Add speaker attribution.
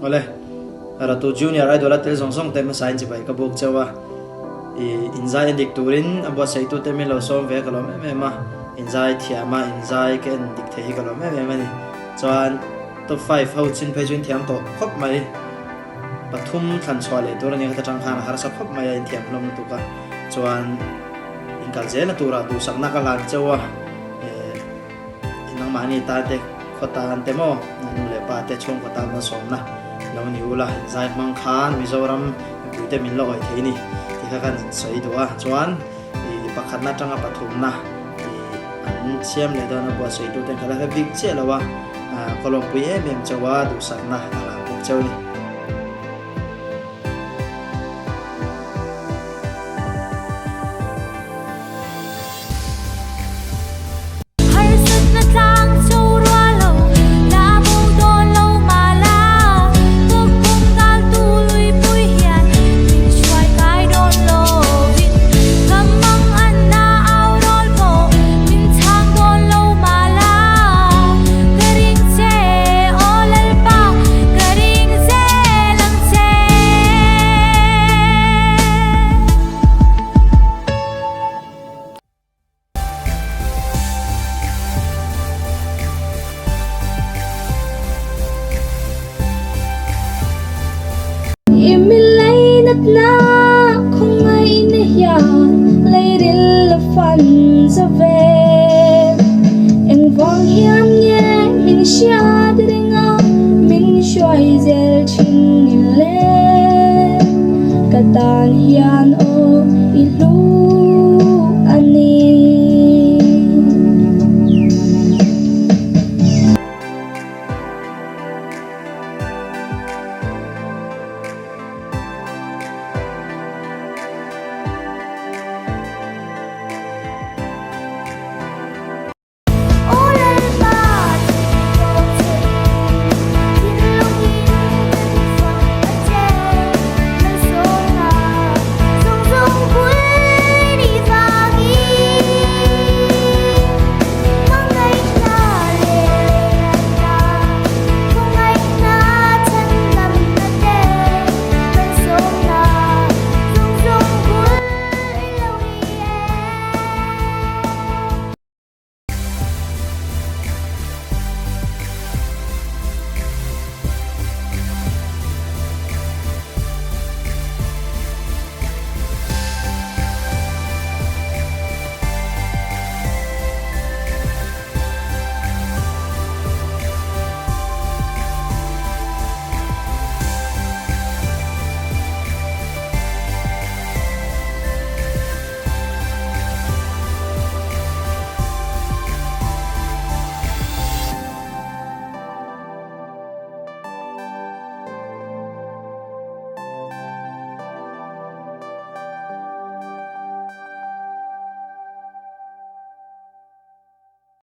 Speaker 1: ole ara tu junior idol atel song song tem sign chi bai ka buk chawa inzai dik turin abo sei tu te melo som ve kalom me ma inzai thiama inzai ken dik thei kalom me ni chuan top 5 ho chin phei jun thiam to khop mai pathum than chwale tur ni kha tang khan har sa khop mai in thiam lom tu ka chuan inkal zela tura du sakna ka lan chawa inang mani ta te khota an te mo nu le pa te chong khota na som na lo ni ula zai mang khan mizoram puite min lo oi theini ti kha kan sei do a chuan pakhat na tanga pathum na an siam le don bo sei tu te kala ka big che lawa kolom pui em chawa du sakna ala puk chawni
Speaker 2: na không ai nè ya lấy đến là phần ra về em vong hiam nhé mình xa